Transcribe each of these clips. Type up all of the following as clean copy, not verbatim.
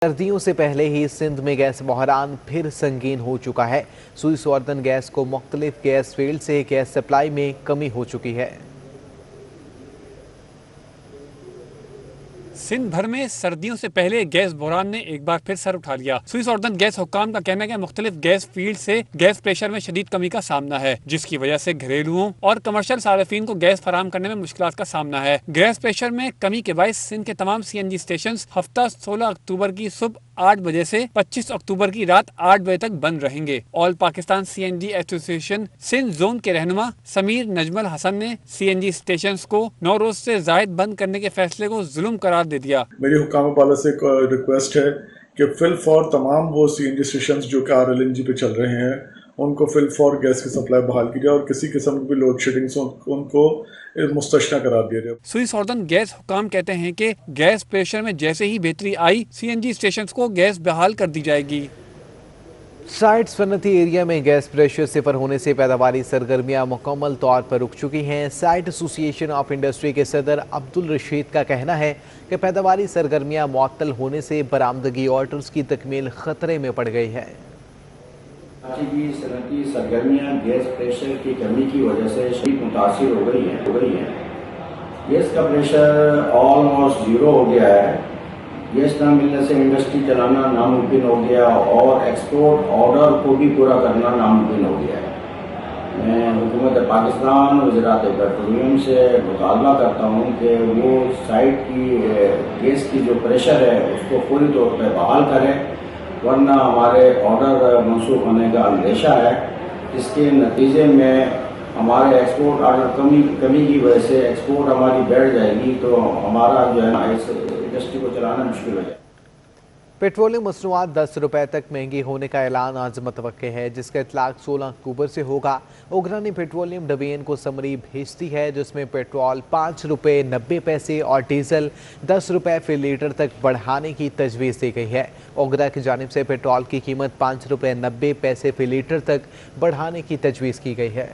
सर्दियों से पहले ही सिंध में गैस बहरान फिर संगीन हो चुका है। सुई सौर्दन गैस को मुख्तलिफ गैस फील्ड से गैस सप्लाई में कमी हो चुकी है। सिंध भर में सर्दियों से पहले गैस बहरान ने एक बार फिर सर उठा लिया। सुई सौर्दन गैस हुक्काम का कहना है कि मुख्तलिफ गैस फील्ड से गैस प्रेशर में शदीद कमी का सामना है, जिसकी वजह से घरेलुओं और कमर्शियल सार्फिन को गैस फराहम करने में मुश्किलात का सामना है। गैस प्रेशर में कमी के बायस सिंध के तमाम CNG स्टेशन हफ्ता 16 अक्टूबर की सुबह 8 बजे से 25 अक्टूबर की रात 8 बजे तक बंद रहेंगे। All Pakistan CNG association Sindh zone के रहनुमा समीर नजमल हसन ने CNG स्टेशन को 9 रोज से जायद बंद करने के फैसले को जुल्म करार दे दिया। मेरी हुक्काम पाला से एक रिक्वेस्ट है कि फिल फॉर तमाम वो CNG स्टेशन जो कि RLNG पे चल रहे हैं उनको फिल फॉर गैस की सप्लाई बहाल की जाए और किसी किस्म की लोड शेडिंग से उनको मुस्तशना करार दिया जाए। सुई सौर्दन गैस हुक्काम कहते हैं कि गैस प्रेशर में जैसे ही बेहतरी आई CNG स्टेशन को गैस बहाल कर दी जाएगी। साइट सनती एरिया में गैस प्रेशर सिफर होने से पैदावारी सरगर्मियां मुकम्मल तौर पर रुक चुकी हैं। साइट एसोसिएशन ऑफ इंडस्ट्री के सदर अब्दुल रशीद का कहना है कि पैदावारी सरगर्मियां मुअत्तल होने से बरामदगी ऑर्डर्स की तकमील खतरे में पड़ गई है। की सनती सरगर्मियां गैस प्रेशर की कमी की वजह से शदीद मुतासिर हो गई हैं। गैस का प्रेशर ऑलमोस्ट जीरो हो गया है। गैस न मिलने से इंडस्ट्री चलाना नामुमकिन हो गया और एक्सपोर्ट ऑर्डर को भी पूरा करना नामुमकिन हो गया है। मैं हुकूमत पाकिस्तान वज़रात पेट्रोलियम से मुतालबा करता हूँ कि वो साइट की गैस की जो प्रेशर है उसको पूरी तौर पर बहाल करें, वरना हमारे ऑर्डर मनसूख होने का अंदेशा है। इसके नतीजे में हमारे एक्सपोर्ट ऑर्डर कमी की वजह से एक्सपोर्ट हमारी बढ़ जाएगी, तो हमारा जो है ना इस इंडस्ट्री को चलाना मुश्किल हो जाए। पेट्रोलियम मसनूआत 10 रुपए तक महंगी होने का ऐलान आज मुतवक्के है, जिसका इतलाक 16 अक्टूबर से होगा। ओगरानी पेट्रोलियम डिवीजन को समरी भेजती है, जिसमें पेट्रोल 5 रुपये 90 पैसे और डीजल 10 रुपये फी लीटर तक बढ़ाने की तजवीज़ दी गई है। ओगरा की जानिब से पेट्रोल की कीमत 5 रुपये 90 पैसे फी लीटर तक बढ़ाने की तजवीज़ की गई है।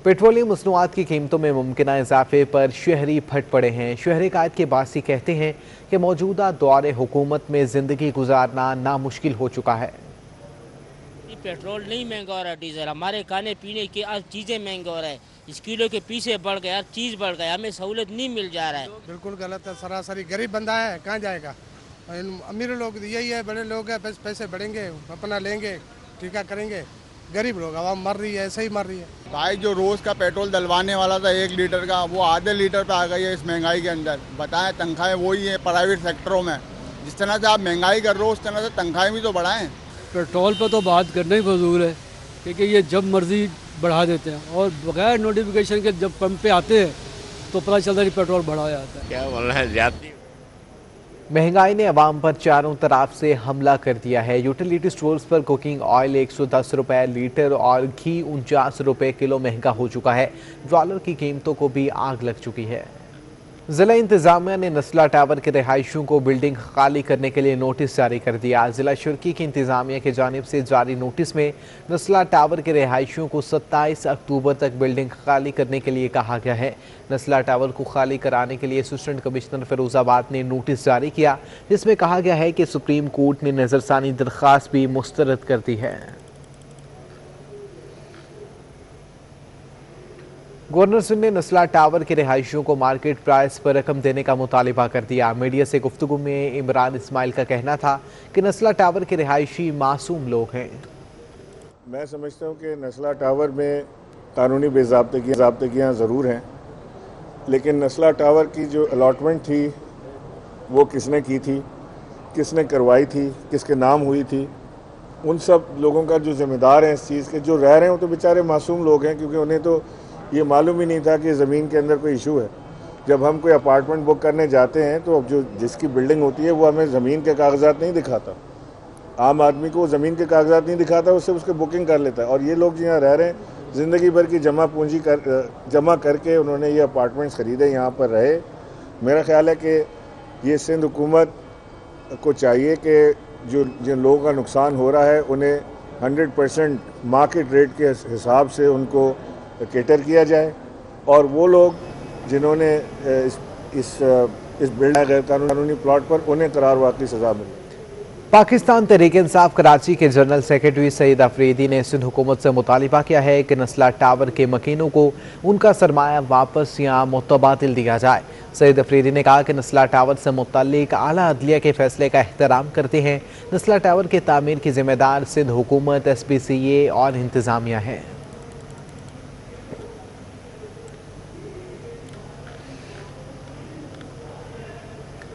पेट्रोलियम मसनूआत की कीमतों में मुमकिन इजाफे पर शहरी फट पड़े हैं। शहरी कायद के बासी कहते हैं कि मौजूदा दौर हुकूमत में ज़िंदगी गुजारना नामुश्किल हो चुका है। पेट्रोल नहीं महंगा हो रहा, डीजल, हमारे खाने पीने की आज चीज़ें महंगा हो रहा है। इस किलो के पीछे बढ़ गया, हर चीज़ बढ़ गया, हमें सहूलत नहीं मिल जा रहा है। बिल्कुल गलत है, सरासरी गरीब बंदा है, कहाँ जाएगा। अमीर लोग यही है, बड़े लोग हैं, पैसे बढ़ेंगे, अपना लेंगे, टीका करेंगे। गरीब लोग आवाम मर रही है, ऐसे ही मर रही है। भाई जो रोज़ का पेट्रोल डलवाने वाला था 1 लीटर का, वो आधे लीटर पे आ गई है इस महंगाई के अंदर। बताएं, तनख्वाहें वही है प्राइवेट सेक्टरों में। जिस तरह से आप महंगाई कर रहे हो उस तरह से तनख्वाहें भी तो बढ़ाएं। पेट्रोल पर तो बात करना ही फजूल है, क्योंकि ये जब मर्जी बढ़ा देते हैं और बगैर नोटिफिकेशन के जब पंप पे आते हैं तो पता चलता है कि पेट्रोल बढ़ा जाता है। क्या बोलना है, ज्यादा महंगाई ने अवाम पर चारों तरफ से हमला कर दिया है। यूटिलिटी स्टोर्स पर कुकिंग ऑयल 110 रुपये लीटर और घी 49 रुपये किलो महंगा हो चुका है। डॉलर की कीमतों को भी आग लग चुकी है। जिला इंतजामिया ने नस्ला टावर के रिहायशियों को बिल्डिंग खाली करने के लिए नोटिस जारी कर दिया। जिला शुर्की की इंतजामिया की जानिब से जारी नोटिस में नस्ला टावर के रिहायशियों को 27 अक्टूबर तक बिल्डिंग खाली करने के लिए कहा गया है। नस्ला टावर को खाली कराने के लिए असिस्टेंट कमिश्नर फिरोजाबाद ने नोटिस जारी किया, जिसमें कहा गया है कि सुप्रीम कोर्ट ने नजरसानी दरख्वास्त भी मुस्तरद कर दी है। गवर्नर सिंह ने नस्ला टावर के रिहायशियों को मार्केट प्राइस पर रकम देने का मुतालिबा कर दिया। मीडिया से गुफ्तगू में इमरान इस्माइल का कहना था कि नस्ला टावर के रिहायशी मासूम लोग हैं। मैं समझता हूँ कि नस्ला टावर में कानूनी बेज़ाब्तगियाँ ज़रूर हैं, लेकिन नस्ला टावर की जो अलॉटमेंट थी वो किसने की थी, किसने करवाई थी, किसके नाम हुई थी, उन सब लोगों का जो ज़िम्मेदार हैं इस चीज़ के, जो रह रहे हैं वो तो बेचारे मासूम लोग हैं, क्योंकि उन्हें तो ये मालूम ही नहीं था कि ज़मीन के अंदर कोई इशू है। जब हम कोई अपार्टमेंट बुक करने जाते हैं तो जो जिसकी बिल्डिंग होती है वो हमें ज़मीन के कागजात नहीं दिखाता। आम आदमी को ज़मीन के कागजात नहीं दिखाता, उससे उसके बुकिंग कर लेता है। और ये लोग यहाँ रह रहे हैं, ज़िंदगी भर की जमा पूंजी जमा करके उन्होंने ये अपार्टमेंट्स ख़रीदे, यहाँ पर रहे। मेरा ख्याल है कि ये सिंध हुकूमत को चाहिए कि जिन लोगों का नुकसान हो रहा है उन्हें 100% मार्केट रेट के हिसाब से उनको कैटर किया जाए, और वो लोग जिन्होंने इस बिल्ड गैर कानूनी प्लॉट पर उन्हें करारवाद की सज़ा मिले। पाकिस्तान तहरीक-ए-इंसाफ कराची के जनरल सेक्रेटरी सईद अफरीदी ने सिंध हुकूमत से मुतालिबा किया है कि नस्ला टावर के मकीनों को उनका सरमाया वापस या मुतबादिल दिया जाए। सईद अफरीदी ने कहा कि नस्ला टावर से मुतल्लिक आला अदलिया के फैसले का एहतराम करते हैं। नस्ला टावर के तामीर की जिम्मेदार सिंध हुकूमत, SPCA और इंतजामिया है।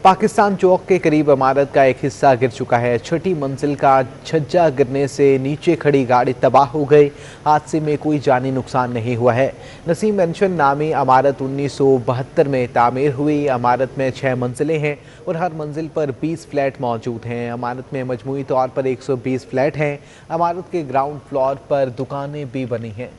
पाकिस्तान चौक के करीब इमारत का एक हिस्सा गिर चुका है। छठी मंजिल का छज्जा गिरने से नीचे खड़ी गाड़ी तबाह हो गई। हादसे में कोई जानी नुकसान नहीं हुआ है। नसीम मेंशन नामी इमारत 1972 में तामीर हुई। इमारत में 6 मंजिलें हैं और हर मंजिल पर 20 फ्लैट मौजूद हैं। इमारत में मजमूई तौर पर 120 फ्लैट हैं। इमारत के ग्राउंड फ्लोर पर दुकानें भी बनी हैं।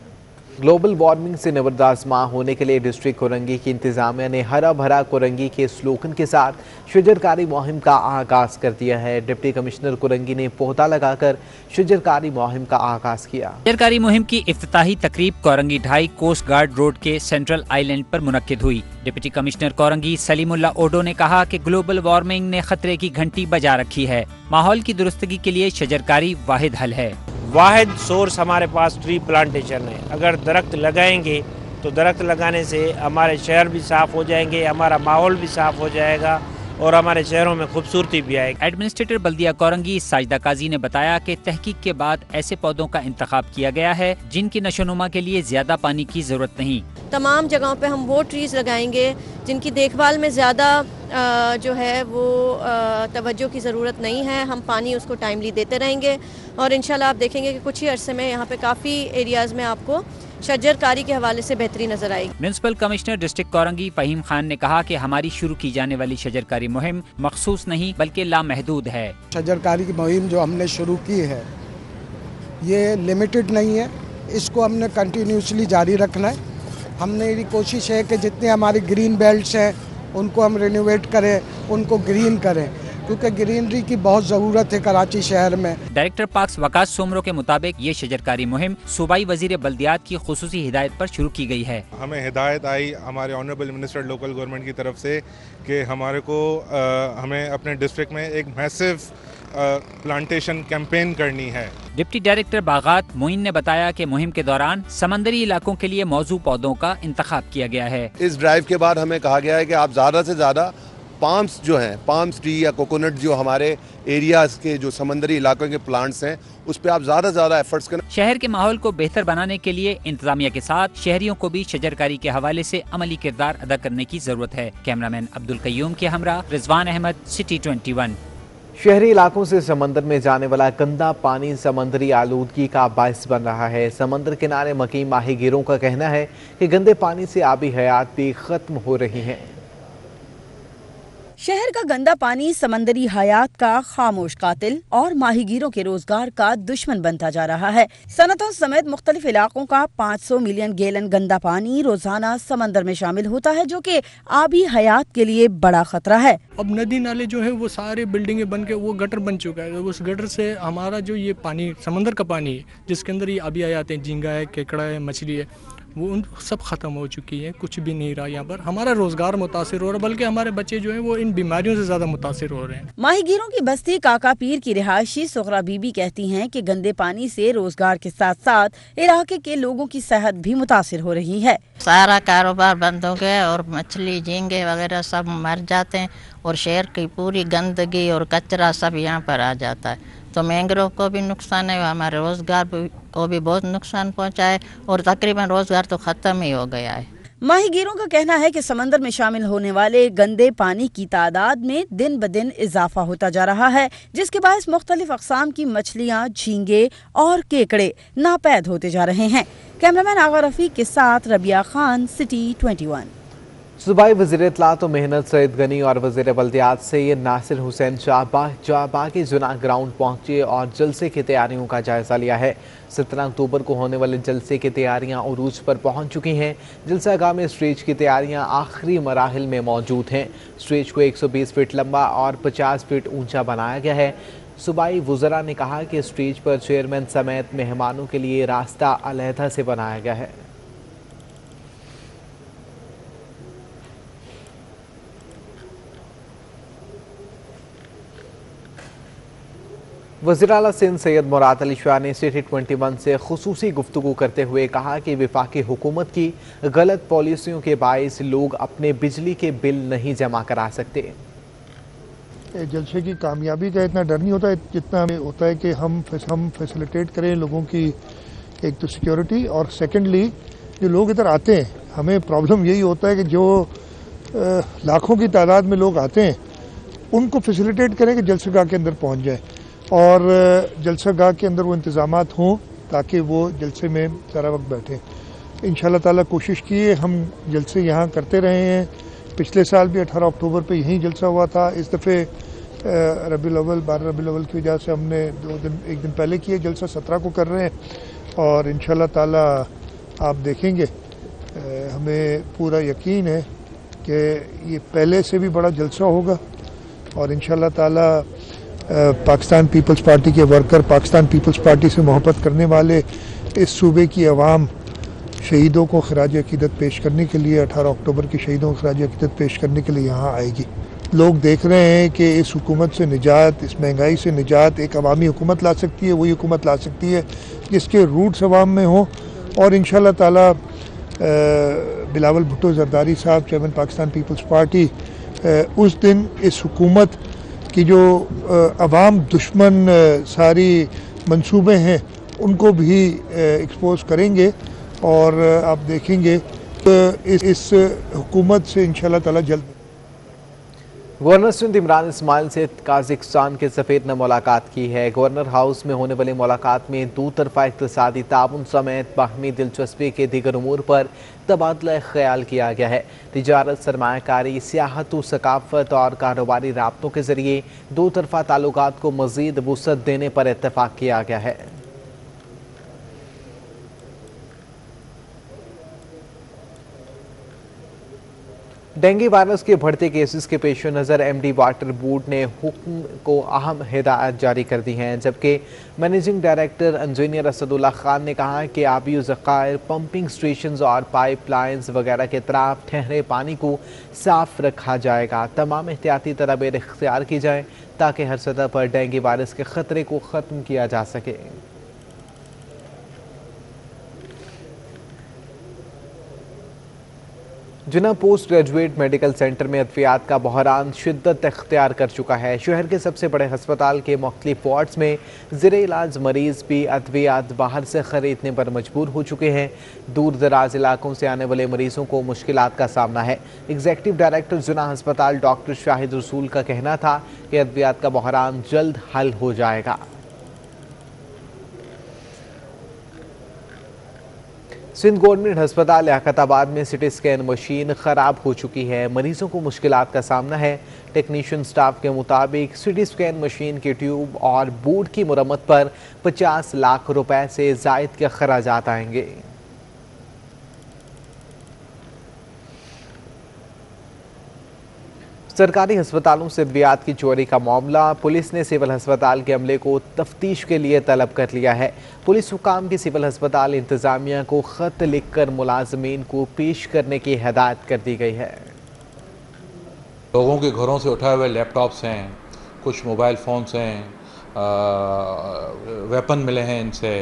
ग्लोबल वार्मिंग से निवरदाज़मा होने के लिए डिस्ट्रिक्ट कोरंगी की इंतजामिया ने हरा भरा कोरंगी के स्लोगन के साथ शजरकारी मुहिम का आगाज़ कर दिया है। डिप्टी कमिश्नर कोरंगी ने पौधा लगाकर शजरकारी मुहिम का आगाज़ किया। शजरकारी मुहिम की इफ्तिताही तकरीब कोरंगी 2.5 कोस्ट गार्ड रोड के सेंट्रल आइलैंड पर मुनक्किद हुई। डिप्टी कमिश्नर कोरंगी सलीमुल्लाह ओडो ने कहा कि ग्लोबल वार्मिंग ने खतरे की घंटी बजा रखी है। माहौल की दुरुस्तगी के लिए शजरकारी वाहिद हल है। वाहिद सोर्स हमारे पास ट्री प्लांटेशन है। अगर दरख्त लगाएंगे तो दरख्त लगाने से हमारे शहर भी साफ़ हो जाएंगे, हमारा माहौल भी साफ़ हो जाएगा और हमारे शहरों में खूबसूरती भी आएगी। एडमिनिस्ट्रेटर बल्दिया कोरंगी साजिदा काजी ने बताया कि तहकीक के बाद ऐसे पौधों का इंतखाब किया गया है जिनकी नशोनुमा के लिए ज्यादा पानी की जरूरत नहीं। तमाम जगहों पे हम वो ट्रीज़ लगाएंगे जिनकी देखभाल में ज़्यादा जो है वो तवज्जो की ज़रूरत नहीं है। हम पानी उसको टाइमली देते रहेंगे और इंशाल्लाह आप देखेंगे कि कुछ ही अरसे में यहाँ पे काफ़ी एरियाज़ में आपको शजरकारी के हवाले से बेहतरी नजर आएगी। Municipal commissioner district Korangi Faheem Khan ने कहा कि हमारी शुरू की जाने वाली शजरकारी मुहिम मखसूस नहीं बल्कि लामहदूद है। शजरकारी की मुहिम जो हमने शुरू की है ये लिमिटेड नहीं है, इसको हमने कंटिन्यूसली जारी रखना है। हमने ये कोशिश है कि जितने हमारी ग्रीन बेल्ट्स हैं उनको हम रिनोवेट करें, उनको ग्रीन करें, क्योंकि ग्रीनरी की बहुत ज़रूरत है कराची शहर में। डायरेक्टर पार्क्स वकास सोमरो के मुताबिक ये शजरकारी मुहिम सूबाई वजीर बल्दियात की खुसूसी हिदायत पर शुरू की गई है। हमें हिदायत आई हमारे ऑनरेबल मिनिस्टर लोकल गवर्नमेंट की तरफ से कि हमें अपने डिस्ट्रिक्ट में एक मैसिव प्लांटेशन कैंपेन करनी है। डिप्टी डायरेक्टर बागात मोइन ने बताया कि मुहिम के दौरान समंदरी इलाकों के लिए मौजू पौधों का इंतखाब किया गया है। इस ड्राइव के बाद हमें कहा गया है कि आप ज़्यादा से ज़्यादा पाम्स जो हैं, पाम्स ट्री या कोकोनट जो हमारे एरियाज़ के जो समंदरी इलाकों के प्लांट्स हैं उस पर आप ज़्यादा से ज़्यादा एफर्ट्स करें। शहर के माहौल को बेहतर बनाने के लिए इंतजामिया के साथ शहरियों को भी शजरकारी के हवाले से अमली किरदार अदा करने की जरूरत है। कैमरामैन अब्दुल कयूम के हमरा रिजवान अहमद, सिटी 21। शहरी इलाकों से समंदर में जाने वाला गंदा पानी समंदरी आलूदगी का बायस बन रहा है। समंदर किनारे मकीम माहीगीरों का कहना है कि गंदे पानी से आबी हयात भी खत्म हो रही है। शहर का गंदा पानी समंदरी हयात का खामोश कातिल और माहीगीरों के रोजगार का दुश्मन बनता जा रहा है। सनतों समेत मुख्तलिफ इलाकों का 500 मिलियन गैलन गंदा पानी रोजाना समंदर में शामिल होता है, जो कि आबी हयात के लिए बड़ा खतरा है। अब नदी नाले जो है वो सारे बिल्डिंगें बन के वो गटर बन चुका है। उस गटर से हमारा जो ये पानी समंदर का पानी है जिसके अंदर ये आबी हयात है, झींगा है, केकड़ा है, मछली है, वो उन सब ख़त्म हो चुकी है। कुछ भी नहीं रहा यहाँ पर। हमारा रोजगार मुतासिर हो रहा है, बल्कि हमारे बच्चे जो हैं वो इन बीमारियों से ज़्यादा मुतासिर हो रहे हैं। माहीगीरों की बस्ती काका पीर की रिहायशी सुगरा बीबी कहती हैं कि गंदे पानी से रोजगार के साथ साथ इलाके के लोगों की सेहत भी मुतासिर हो रही है। सारा कारोबार बंद हो गया और मछली, झींगे वगैरह सब मर जाते हैं और शहर की पूरी गंदगी और कचरा सब यहाँ पर आ जाता है। तो मैंग्रोव को भी नुकसान है, हमारे रोजगार को भी बहुत नुकसान पहुँचा है और तकरीबन रोजगार तो ख़त्म ही हो गया है। माहीगीरों का कहना है कि समंदर में शामिल होने वाले गंदे पानी की तादाद में दिन ब दिन इजाफा होता जा रहा है, जिसके बायस मुख्तलिफ अक़साम की मछलियाँ, झींगे और केकड़े नापैद होते जा रहे हैं। कैमरामैन आगा रफ़ीक के साथ रबिया खान, सिटी 21। सूबाई वज़ीर इत्तलात व मेहनत सईद गनी और वज़ीर बल्दियात सैयद नासिर हुसैन शाहबागी जुना ग्राउंड पहुँचे और जलसे की तैयारियों का जायज़ा लिया है। 17 अक्टूबर को होने वाले जलसे की तैयारियां उरूज पर पहुंच चुकी हैं। जलसागाह में स्टेज की तैयारियां आखिरी मराहिल में मौजूद हैं। स्टेज को 120 फीट लंबा और 50 फीट ऊंचा बनाया गया है। सूबाई वुज़रा ने कहा कि स्टेज पर चेयरमैन समेत मेहमानों के लिए रास्ता अलहदा से बनाया गया है। वज़ीर आला सिंध सैयद मुराद अली शाह ने सिटी 21 से खुसूसी गुफ्तगू करते हुए कहा कि वफाकी हुकूमत की गलत पॉलिसियों के बाइस लोग अपने बिजली के बिल नहीं जमा करा सकते। जलसे की कामयाबी का इतना डर नहीं होता जितना हमें होता है कि हम फैसिलिटेट करें लोगों की, एक तो सिक्योरिटी, और सेकेंडली जो लोग इधर आते हैं, हमें प्रॉब्लम यही होता है कि जो लाखों की तादाद में लोग आते हैं उनको फैसिलिटेट करें कि जलसेगाह के अंदर पहुंच जाए और जलसेगाह के अंदर वो इंतज़ामात हों ताकि वो जलसे में सारा वक्त बैठें। इंशाल्लाह ताला कोशिश की है, हम जलसे यहाँ करते रहे हैं। पिछले साल भी 18 अक्टूबर पे यहीं जलसा हुआ था। इस दफ़े रबीउल अव्वल 12 रबीउल अव्वल की वजह से हमने एक दिन पहले किया जलसा, 17 को कर रहे हैं और इंशाल्लाह ताला आप देखेंगे, हमें पूरा यकीन है कि ये पहले से भी बड़ा जलसा होगा और इंशाल्लाह ताला पाकिस्तान पीपल्स पार्टी के वर्कर, पाकिस्तान पीपल्स पार्टी से मोहब्बत करने वाले इस सूबे की आवाम शहीदों को खराज अकीदत पेश करने के लिए, 18 अक्टूबर के शहीदों को खराज अकीदत पेश करने के लिए यहाँ आएगी। लोग देख रहे हैं कि इस हुकूमत से निजात, इस महंगाई से निजात एक अवामी हुकूमत ला सकती है, वही हुकूमत ला सकती है जिसके रूट्स अवाम में हो। और इंशाल्लाह ताला बिलावल भुट्टो जरदारी साहब, चेयरमैन पाकिस्तान पीपल्स पार्टी, उस दिन इस हुकूमत की जो अवाम दुश्मन सारी मंसूबे हैं उनको भी एक्सपोज करेंगे और आप देखेंगे कि इस हुकूमत से इंशाल्लाह ताला जल्द। गवर्नर सिंध इमरान इस्माइल से काज़ाकिस्तान के सफ़ीर ने मुलाकात की है। गवर्नर हाउस में होने वाली मुलाकात में दो तरफा इक़्तिसादी ताउन समेत बाहमी दिलचस्पी के दीगर उमूर पर तबादला ख्याल किया गया है। तिजारत, सरमायाकारी, सियाहत व सकाफत और कारोबारी राब्तों के ज़रिए दो तरफा ताल्लुकात को मज़ीद वुसअत देने पर इत्तफ़ाक़ किया गया है। डेंगू वायरस के बढ़ते केसेस के पेश नज़र एमडी वाटर बोर्ड ने हुक्म को अहम हिदायत जारी कर दी हैं, जबकि managing director engineer Asadullah Khan ने कहा कि आबी ज़खायर, पंपिंग स्टेशन और पाइप लाइन्स वगैरह के तरफ ठहरे पानी को साफ रखा जाएगा। तमाम एहतियाती तदबीर इख्तियार की जाए ताकि हर सतह पर डेंगू वायरस के ख़तरे को ख़त्म किया जा सके। जिना पोस्ट ग्रेजुएट मेडिकल सेंटर में अद्वियात का बहरान शिद्दत इख्तियार कर चुका है। शहर के सबसे बड़े हस्पताल के मुख्तलिफ वार्ड्स में ज़ेरे इलाज मरीज भी अद्वियात बाहर से ख़रीदने पर मजबूर हो चुके हैं। दूर दराज इलाकों से आने वाले मरीजों को मुश्किलात का सामना है। एग्जीक्यूटिव डायरेक्टर जिना हस्पताल डॉक्टर शाहिद रसूल का कहना था कि अद्वियात का बहरान जल्द हल हो जाएगा। सिंध गवर्नमेंट हस्पताल लियाकताबाद में सिटी स्कैन मशीन ख़राब हो चुकी है। मरीजों को मुश्किलात का सामना है। टेक्नीशियन स्टाफ के मुताबिक सिटी स्कैन मशीन के ट्यूब और बोर्ड की मुरम्मत पर 50 लाख रुपए से ज़ायद के अखराजात आएंगे। सरकारी अस्पतालों से अद्वियात की चोरी का मामला, पुलिस ने सिविल अस्पताल के अमले को तफ्तीश के लिए तलब कर लिया है। पुलिस हुकाम की सिविल अस्पताल इंतजामिया को खत लिखकर मुलाजमीन को पेश करने की हिदायत कर दी गई है। लोगों के घरों से उठाए हुए लैपटॉप्स हैं, कुछ मोबाइल फ़ोन्स हैं, वेपन मिले हैं इनसे,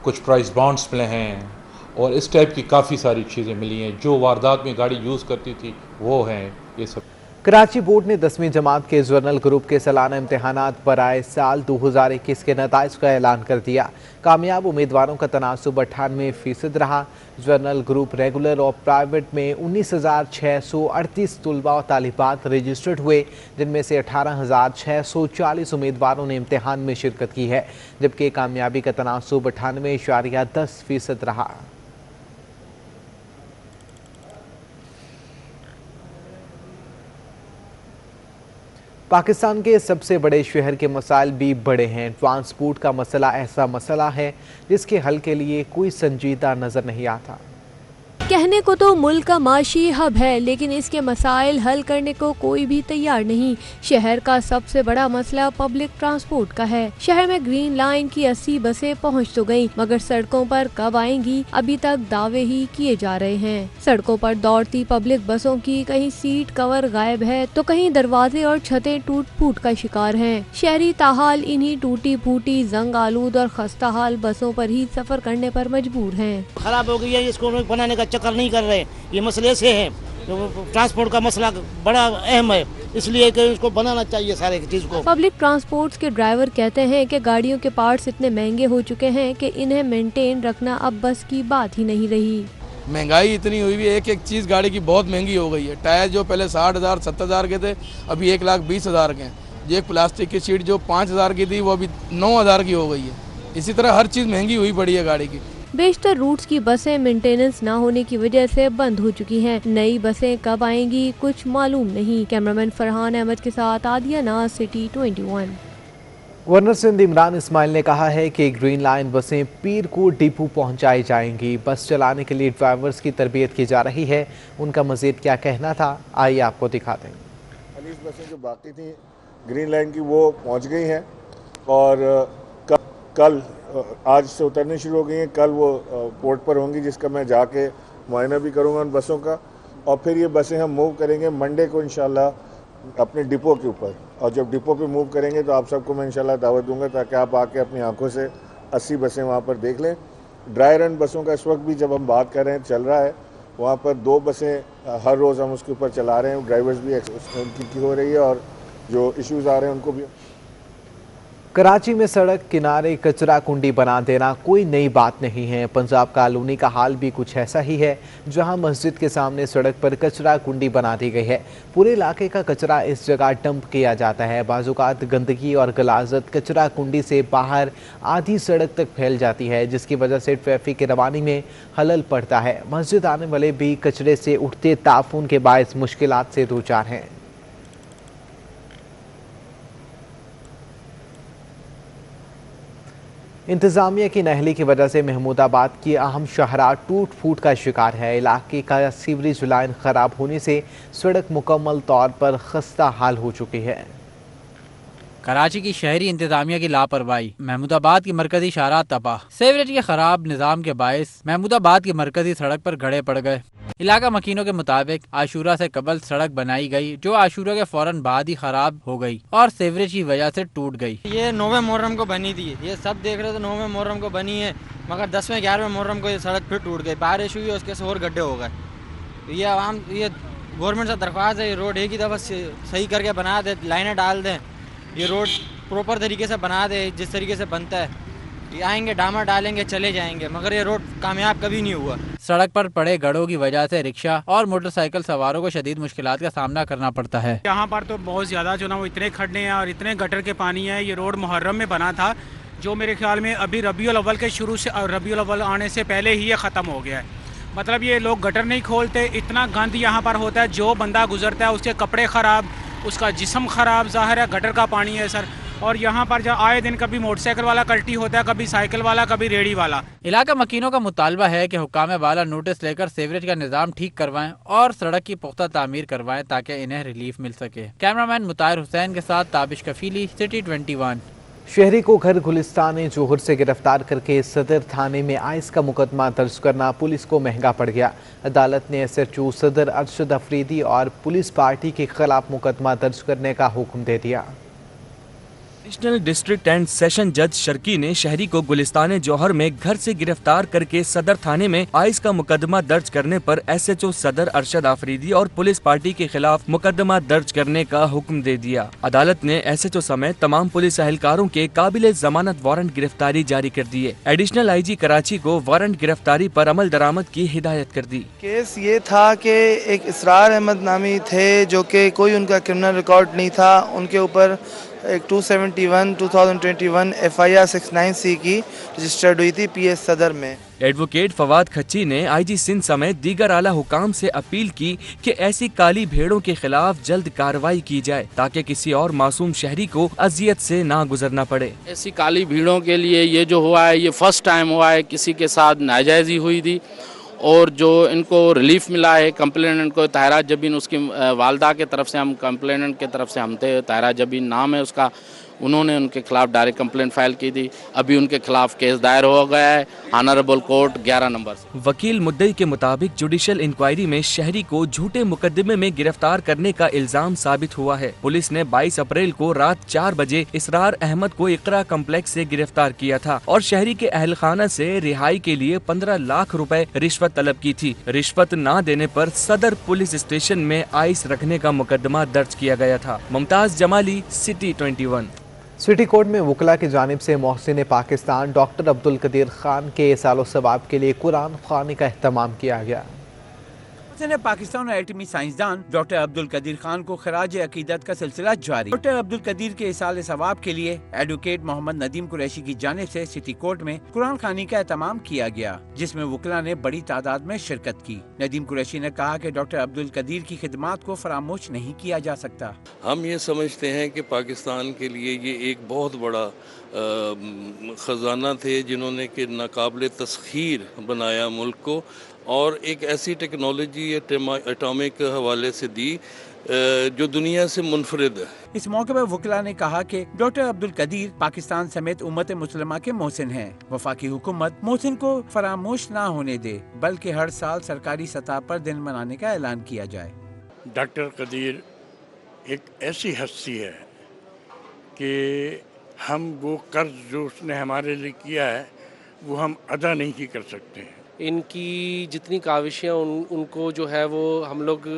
कुछ प्राइस बॉन्ड्स मिले हैं और इस टाइप की काफ़ी सारी चीज़ें मिली हैं। जो वारदात में गाड़ी यूज़ करती थी वो हैं ये सब। कराची बोर्ड ने 10वीं जमात के जर्नल ग्रुप के सालाना इम्तहानात बराए साल 2021 के नताइज का ऐलान कर दिया। कामयाब उम्मीदवारों का तनासुब 98% रहा। जर्नल ग्रुप रेगुलर और प्राइवेट में 19,638 तुलबा और तालिबात रजिस्टर्ड हुए, जिनमें से 18,640 उम्मीदवारों ने इम्तहान में शिरकत की है, जबकि कामयाबी का तनासुब 98.10% रहा। पाकिस्तान के सबसे बड़े शहर के मसाइल भी बड़े हैं। ट्रांसपोर्ट का मसला ऐसा मसला है जिसके हल के लिए कोई संजीदा नज़र नहीं आता। कहने को तो मुल्क का माशी हब है, लेकिन इसके मसाइल हल करने को कोई भी तैयार नहीं। शहर का सबसे बड़ा मसला पब्लिक ट्रांसपोर्ट का है। शहर में ग्रीन लाइन की 80 बसें पहुंच तो गयी, मगर सड़कों पर कब आएंगी अभी तक दावे ही किए जा रहे हैं। सड़कों पर दौड़ती पब्लिक बसों की कहीं सीट कवर गायब है तो कहीं दरवाजे और छतें टूट फूट का शिकार हैं। शहरी ताहाल इन्हीं टूटी फूटी, जंग आलूद और खस्ता हाल बसों पर ही सफर करने पर मजबूर हैं। खराब हो गई है, इसको बनाने का चक्कर नहीं कर रहे, ये मसले से है। ट्रांसपोर्ट का मसला बड़ा अहम है, इसलिए कि इसको बनाना चाहिए सारे चीज को। पब्लिक ट्रांसपोर्ट के ड्राइवर कहते हैं कि गाड़ियों के पार्ट्स इतने महंगे हो चुके हैं कि इन्हें मेंटेन रखना अब बस की बात ही नहीं रही। महंगाई इतनी हुई भी, एक एक चीज़ गाड़ी की बहुत महंगी हो गई है। टायर जो पहले 60,000 70,000 के थे, अभी 1,20,000 के हैं। ये एक प्लास्टिक की सीट जो 5,000 की थी वो अभी 9,000 की हो गई है। इसी तरह हर चीज़ महंगी हुई पड़ी है गाड़ी की। बेशतर रूट्स की बसें मेंटेनेंस न होने की वजह से बंद हो चुकी हैं। नई बसें कब आएंगी कुछ मालूम नहीं। कैमरामैन फरहान अहमद के साथ आदिया नाज, सिटी 21। गवर्नर सिंध इमरान इस्माइल ने कहा है कि ग्रीन लाइन बसें पीर को डिपो पहुंचाई जाएंगी। बस चलाने के लिए ड्राइवर्स की तरबियत की जा रही है। उनका मजीद क्या कहना था, आइए आपको दिखाते हैं। 40 बसें जो बाकी थी ग्रीन लाइन की वो पहुंच गई हैं और कल आज से उतरनी शुरू हो गई हैं। कल वो पोर्ट पर होंगी, जिसका मैं जाके मुआयना भी करूँगा उन बसों का। और फिर ये बसें हम मूव करेंगे मंडे को इंशाल्लाह अपने डिपो के ऊपर। और जब डिपो पे मूव करेंगे तो आप सबको मैं इंशाल्लाह दावत दूंगा, ताकि आप आके अपनी आंखों से 80 बसें वहाँ पर देख लें। ड्राई रन बसों का इस वक्त भी जब हम बात कर रहे हैं चल रहा है। वहाँ पर 2 बसें हर रोज़ हम उसके ऊपर चला रहे हैं। ड्राइवर्स भी उनकी हो रही है और जो इश्यूज़ आ रहे हैं उनको भी। कराची में सड़क किनारे कचरा कुंडी बना देना कोई नई बात नहीं है। पंजाब कॉलोनी का हाल भी कुछ ऐसा ही है, जहां मस्जिद के सामने सड़क पर कचरा कुंडी बना दी गई है। पूरे इलाके का कचरा इस जगह डंप किया जाता है। बाज़-औक़ात गंदगी और गलाजत कचरा कुंडी से बाहर आधी सड़क तक फैल जाती है, जिसकी वजह से ट्रैफिक की रवानी में खलल पड़ता है। मस्जिद आने वाले भी कचरे से उठते ताफून के बायस मुश्किलात से दो चार हैं। इंतज़ामिया की नहली की वजह से महमूदाबाद की अहम शाहरा टूट फूट का शिकार है। इलाके का सीवरेज लाइन ख़राब होने से सड़क मुकम्मल तौर पर खस्ता हाल हो चुकी है। कराची की शहरी इंतजामिया की लापरवाही, महमूदाबाद की मरकजी शाहरा तबाह। सीवरेज के खराब निज़ाम के बायस महमूदाबाद की मरकजी सड़क पर गड़े पड़ गए। इलाका मकीनों के मुताबिक आशूरा से कबल सड़क बनाई गई, जो आशूरा के फौरन बाद ही खराब हो गई और सीवरेज की वजह से टूट गई। ये 9वें मुहर्रम को बनी थी, ये सब देख रहे थे 9वें मुहर्रम को बनी है, मगर 10वें 11वें मुहर्रम को ये सड़क फिर टूट गई। बारिश हुई, उसके से और गड्ढे हो गए। ये आवाम, ये गवर्नमेंट से दरख्वास्त है, ये रोड एक ही दफ़ा सही करके बना दे, लाइनें डाल दें, ये रोड प्रॉपर तरीके से बना दे जिस तरीके से बनता है। ये आएंगे, डामर डालेंगे, चले जाएंगे, मगर ये रोड कामयाब कभी नहीं हुआ। सड़क पर पड़े गड्ढों की वजह से रिक्शा और मोटरसाइकिल सवारों को शदीद मुश्किलात का सामना करना पड़ता है। यहाँ पर तो बहुत ज़्यादा जो ना वो इतने खड्डे हैं और इतने गटर के पानी है। ये रोड मुहर्रम में बना था, जो मेरे ख्याल में अभी रबीउल अव्वल के शुरू से और रबीउल अव्वल आने से पहले ही ये ख़त्म हो गया है। मतलब ये लोग गटर नहीं खोलते, इतना गंद यहाँ पर होता है, जो बंदा गुजरता है उसके कपड़े ख़राब, उसका जिस्म ख़राब, ज़ाहिर है गटर का पानी है सर। और यहाँ पर जब आए दिन कभी मोटरसाइकिल वाला कल्टी होता है, कभी साइकिल वाला, कभी रेडी वाला। इलाका मकीनों का मुतालबा है कि हुक्काम वाला नोटिस लेकर सीवरेज का निज़ाम ठीक करवाएं और सड़क की पुख्ता तामीर करवाएं ताकि इन्हें रिलीफ मिल सके। कैमरामैन मुताहिर हुसैन के साथ ताबिश कफीली, सिटी 21। शहरी को घर गुलिस्तान जोहर से गिरफ्तार करके सदर थाने में आइस का मुकदमा दर्ज करना पुलिस को महंगा पड़ गया। अदालत ने SHO सदर अरशद अफरीदी और पुलिस पार्टी के खिलाफ मुकदमा दर्ज करने का हुक्म दे दिया। एडिशनल डिस्ट्रिक्ट एंड सेशन जज शर्की ने शहरी को गुलिस्तान जौहर में घर से गिरफ्तार करके सदर थाने में आइस का मुकदमा दर्ज करने पर SHO सदर अरशद आफरीदी और पुलिस पार्टी के खिलाफ मुकदमा दर्ज करने का हुक्म दे दिया। अदालत ने SHO समेत तमाम पुलिस एहलकारों के काबिल जमानत वारंट गिरफ्तारी जारी कर दिए। एडिशनल IG कराची को वारंट गिरफ्तारी पर अमल दरामद की हिदायत कर दी। केस ये था कि एक इसरार अहमद नामी थे, जो कि कोई उनका क्रिमिनल रिकॉर्ड नहीं था। उनके ऊपर एक 271/2021 FIR 69C की रजिस्टर्ड हुई थी PS सदर में। एडवोकेट फवाद खच्ची ने IG सिंध समेत दीगर आला हुकाम से अपील की कि ऐसी काली भेड़ों के खिलाफ जल्द कार्रवाई की जाए ताकि किसी और मासूम शहरी को अजियत से ना गुजरना पड़े। ऐसी काली भीड़ों के लिए ये जो हुआ है, ये फर्स्ट टाइम हुआ है, किसी के साथ नाजायजी हुई थी और जो इनको रिलीफ मिला है कंप्लेनेंट को ताहिरा जबीन, उसकी वालदा के तरफ से, हम कंप्लेनेंट के तरफ से हम थे, ताहिरा जबीन नाम है उसका, उन्होंने उनके खिलाफ डायरेक्ट कंप्लेंट फाइल की थी। अभी उनके खिलाफ केस दायर हो गया है ऑनरेबल कोर्ट 11 नंबर से। वकील मुद्दई के मुताबिक जुडिशियल इंक्वायरी में शहरी को झूठे मुकदमे में गिरफ्तार करने का इल्जाम साबित हुआ है। पुलिस ने 22 अप्रैल को रात 4 बजे इसरार अहमद को इकरा कम्प्लेक्स से गिरफ्तार किया था और शहरी के अहलखाना से रिहाई के लिए 15 लाख रुपए रिश्वत तलब की थी। रिश्वत न देने पर सदर पुलिस स्टेशन में आइस रखने का मुकदमा दर्ज किया गया था। Mumtaz Jamali, city 21। City court में वकला की जानिब से मोहसिन पाकिस्तान डॉक्टर अब्दुल कदीर खान के सालो सवाब के लिए कुरान ख़्वानी का एहतमाम किया गया। मोहसिन पाकिस्तान और एटमी साइंसदान डॉक्टर अब्दुल कदीर खान को खराज अकीदत का सिलसिला जारी। डॉक्टर अब्दुल कदीर के इसाले सवाब के लिए एडवोकेट मोहम्मद नदीम कुरैशी की जानिब से सिटी कोर्ट में कुरान ख़्वानी का एहतमाम किया गया, जिसमें वकला ने बड़ी तादाद में शिरकत की। नदीम कुरैशी ने कहा कि डॉक्टर अब्दुल कदीर की खिदमात को फरामोश नहीं किया जा सकता। हम ये समझते हैं कि पाकिस्तान के लिए ये एक बहुत बड़ा ख़जाना थे, जिन्होंने कि नाकाबिल तस्खीर बनाया मुल्क को, और एक ऐसी टेक्नोलॉजी एटॉमिक हवाले से दी जो दुनिया से मुनफरिद है। इस मौके पर वकला ने कहा कि डॉक्टर अब्दुल कदीर पाकिस्तान समेत उम्मत मुस्लिमा के मोहसिन हैं। वफाकी हुकूमत मोहसिन को फरामोश ना होने दे, बल्कि हर साल सरकारी सतह पर दिन मनाने का ऐलान किया जाए। डॉक्टर कदीर एक ऐसी हस्ती है कि हम वो कर्ज जो उसने हमारे लिए किया है वो हम अदा नहीं कर सकते हैं। इनकी जितनी काविशें उनको जो है वो हम लोग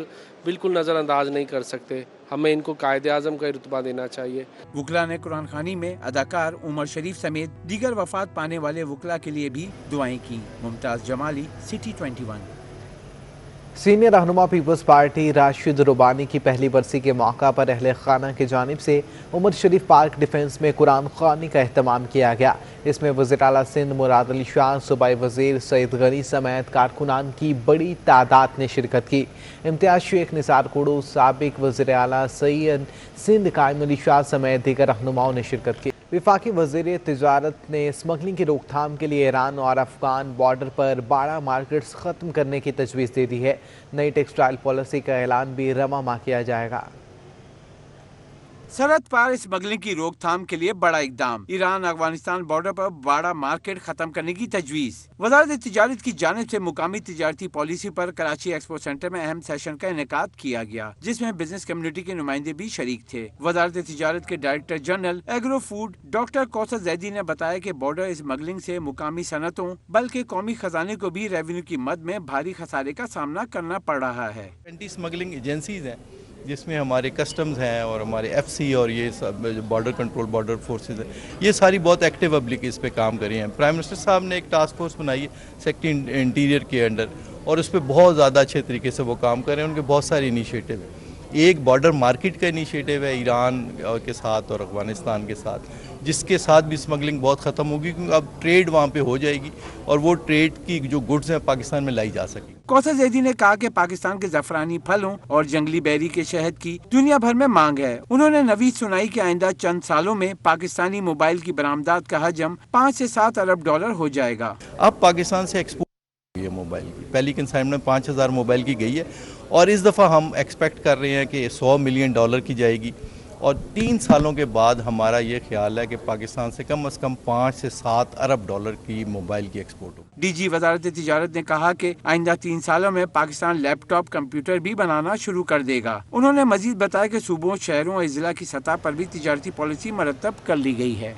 बिल्कुल नज़रअंदाज नहीं कर सकते। हमें इनको कायदे आज़म का रुतबा देना चाहिए। वकला ने कुरान ख़्वानी में अदाकार उमर शरीफ समेत दीगर वफात पाने वाले वकला के लिए भी दुआएं की। मुमताज जमाली, सिटी 21। सीनियर रहनुमा पीपल्स पार्टी राशिद रुबानी की पहली बरसी के मौका पर अहले खाना की जानिब से उमर शरीफ पार्क डिफेंस में कुरान ख़्वानी का एहतमाम किया गया। इसमें वज़ीर आला सिंध मुराद अली शाह, सूबाई वज़ीर सईद गनी समेत कारकुनान की बड़ी तादाद ने शिरकत की। इम्तियाज़ शेख, निसार कुड़ू, साबिक वज़ीर आला सैयद सिंध कायम अली शाह समेत दीगर रहनुमाओं ने शिरकत की। विफाकी वज़ीर तिजारत ने स्मगलिंग की रोकथाम के लिए ईरान और अफगान बॉर्डर पर 12 मार्केट्स ख़त्म करने की तजवीज़ दे दी है। नई टेक्सटाइल पॉलिसी का ऐलान भी रवा माह किया जाएगा। सरहद पार स्मगलिंग की रोकथाम के लिए बड़ा इकदाम। ईरान अफगानिस्तान बॉर्डर पर बड़ा मार्केट खत्म करने की तजवीज़। वज़ारत तिजारत की जानिब से मुकामी तिजारती पॉलिसी पर कराची एक्सपो सेंटर में अहम सेशन का इनेकाद किया गया, जिसमें बिजनेस कम्युनिटी के नुमाइंदे भी शरीक थे। वज़ारत तिजारत के director general agro food doctor Kausar Zaidi ने बताया कि बॉर्डर स्मगलिंग से मुकामी सनतों बल्कि कौमी खजाने को भी रेवेन्यू की मद में भारी खसारे का सामना करना पड़ रहा है। एंटी स्मगलिंग एजेंसीज हैं, जिसमें हमारे कस्टम्स हैं और हमारे एफसी और ये सब बॉर्डर कंट्रोल बॉर्डर फोर्सेस हैं, ये सारी बहुत एक्टिव अब्लिक इस पे काम कर रही हैं। प्राइम मिनिस्टर साहब ने एक टास्क फोर्स बनाई है सेक्रेटरी इंटीरियर के अंडर, और उस पर बहुत ज़्यादा अच्छे तरीके से वो काम कर रहे हैं। उनके बहुत सारे इनिशिएटिव हैं। एक बॉर्डर मार्केट का इनिशिएटिव है ईरान के साथ और अफगानिस्तान के साथ, जिसके साथ भी स्मगलिंग बहुत ख़त्म होगी, क्योंकि अब ट्रेड वहाँ पे हो जाएगी और वो ट्रेड की जो गुड्स हैं पाकिस्तान में लाई जा सकेगी। कौसर जैदी ने कहा कि पाकिस्तान के ज़फ़रानी फलों और जंगली बेरी के शहद की दुनिया भर में मांग है। उन्होंने नवीद सुनाई के आइंदा चंद सालों में पाकिस्तानी मोबाइल की बरामदात का हजम 5 से 7 अरब डॉलर हो जाएगा। अब पाकिस्तान से एक्सपोर्ट हुई है मोबाइल की, पहली कंसाइनमेंट 5000 मोबाइल की गई है, और इस दफ़ा हम एक्सपेक्ट कर रहे हैं कि 100 मिलियन डॉलर की जाएगी, और 3 सालों के बाद हमारा ये ख्याल है कि पाकिस्तान से कम 5 से 7 अरब डॉलर की मोबाइल की एक्सपोर्ट हो। डीजी वज़ारत तिजारत ने कहा कि आइंदा 3 सालों में पाकिस्तान लैपटॉप कंप्यूटर भी बनाना शुरू कर देगा। उन्होंने मजीद बताया कि सूबों, शहरों और जिला की सतह पर भी तिजारती पॉलिसी मरतब कर ली गई है।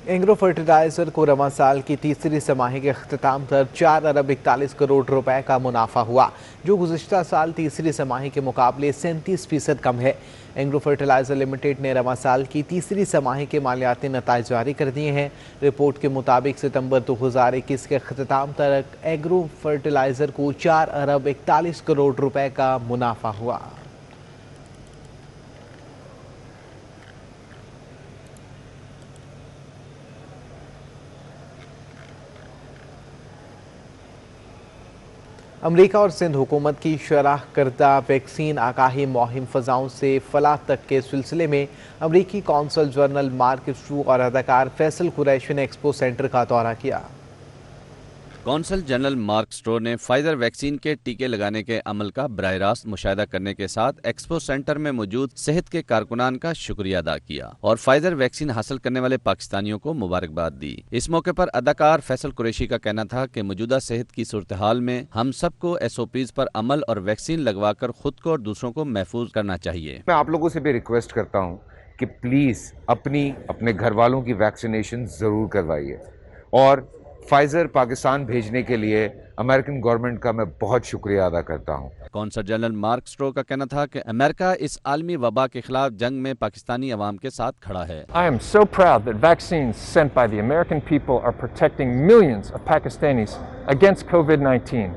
एंग्रो फर्टिलाइज़र को रवां साल की तीसरी तिमाही के अख्ताम पर 4 अरब 41 करोड़ रुपए का मुनाफा हुआ, जो गुज़िश्ता साल तीसरी तिमाही के मुकाबले 37% कम है। एंग्रो फर्टिलाइज़र लिमिटेड ने रवां साल की तीसरी तिमाही के मालियाती नताइज जारी कर दिए हैं। रिपोर्ट के मुताबिक सितंबर 2021 के अख्ताम तक एग्रो फर्टिलाइज़र को 4 अरब 41 करोड़ रुपए का मुनाफा हुआ। अमरीका और सिंध हुकूमत की शरह करदा वैक्सीन आगाही मुहिम फ़ज़ाओं से फलाह तक के सिलसिले में अमरीकी कौंसल जनरल मार्क स्ट्रू और अदाकार फैसल कुरैशी ने एक्सपो सेंटर का दौरा किया। कौंसल जनरल मार्क स्ट्रो ने फाइजर वैक्सीन के टीके लगाने के अमल का बराह रास्त मुशाहिदा करने के साथ एक्सपो सेंटर में मौजूद सेहत के कारकुनान का शुक्रिया अदा किया और फाइजर वैक्सीन हासिल करने वाले पाकिस्तानियों को मुबारकबाद दी। इस मौके पर अदाकार फैसल कुरैशी का कहना था कि मौजूदा सेहत की सूरत हाल में हम सबको SOPs पर अमल और वैक्सीन लगवाकर खुद को और दूसरों को महफूज करना चाहिए। मैं आप लोगों से भी रिक्वेस्ट करता हूँ कि प्लीज़ अपने घर वालों की वैक्सीनेशन ज़रूर करवाइए और फाइजर पाकिस्तान भेजने के लिए अमेरिकन गवर्नमेंट का मैं बहुत शुक्रिया अदा करता हूँ। कौंसल जनरल मार्क स्ट्रो का कहना था कि अमेरिका इस आलमी वबा के खिलाफ जंग में पाकिस्तानी अवाम के साथ खड़ा है। I am so proud that vaccines sent by the American people are protecting millions of Pakistanis against COVID-19.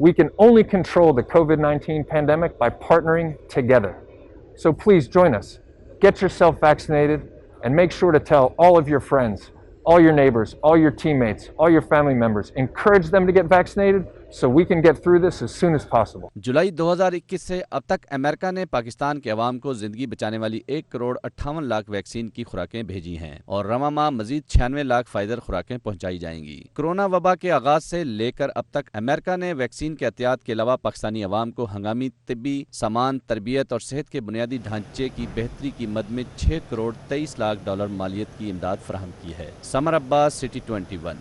We can only control the COVID-19 pandemic by partnering together. So please join us. Get yourself vaccinated and make sure to tell all of your friends, all your neighbors, all your teammates, all your family members. Encourage them to get vaccinated so we can get through this as soon as possible. जुलाई 2021 से अब तक America ने पाकिस्तान के अवाम को जिंदगी बचाने वाली 1,58,00,000 vaccine की खुराकें भेजी हैं और रवा माह मजीद 96 लाख फाइजर खुराकें पहुंचाई जाएंगी। कोरोना वबा के आगाज से लेकर अब तक अमेरिका ने वैक्सीन के एहतियात के अलावा पाकिस्तानी अवाम को हंगामी तिब्बी सामान, तरबियत और सेहत के बुनियादी ढांचे की बेहतरी की मद में $6,23,00,000 मालियत की इमदाद फराहम की है। समर अब्बास, सिटी 21।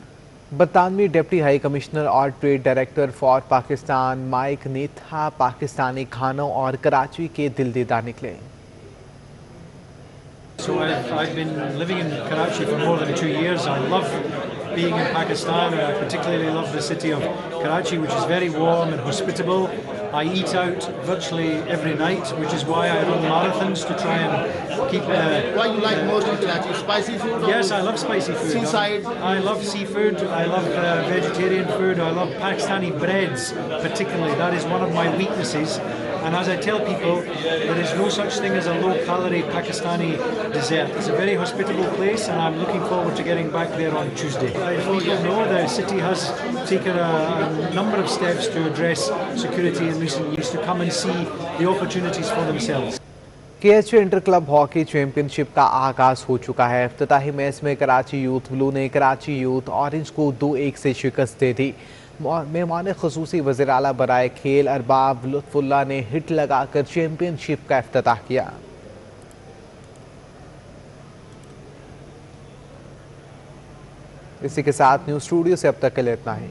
बरतानवी डिप्टी हाई कमिश्नर और trade director for Pakistan Mike नेथा पाकिस्तानी खानों और कराची के दिल दीदा निकले। So I've been living in Karachi for more than 2 years. I love being in Pakistan. I particularly love the city of Karachi, which is very warm and hospitable. I eat out virtually every night, which is why I run marathons to try and keep. Why you like most in Karachi? Spicy food? Yes, I love spicy food. Seaside? I love seafood. I love vegetarian food. I love Pakistani breads, particularly. That is one of my weaknesses. And as I tell people, there is no such thing as a low-calorie Pakistani dessert. It's a very hospitable place, and I'm looking forward to getting back there on Tuesday. As people know, the city has taken a number of steps to address security in recent years to come and see the opportunities for themselves. KH inter club hockey championship का आगाज हो चुका है। इफ्तिताही match में Karachi youth blue ने Karachi youth orange को 2-1 से शिकस्त दे दी। मेहमान खुसूसी वज़ीर आला बराए खेल अरबाब लुत्फुल्लाह ने हिट लगाकर चैंपियनशिप का इफ्तिताह किया। इसी के साथ न्यूज़ स्टूडियो से अब तक के लिए इतना ही।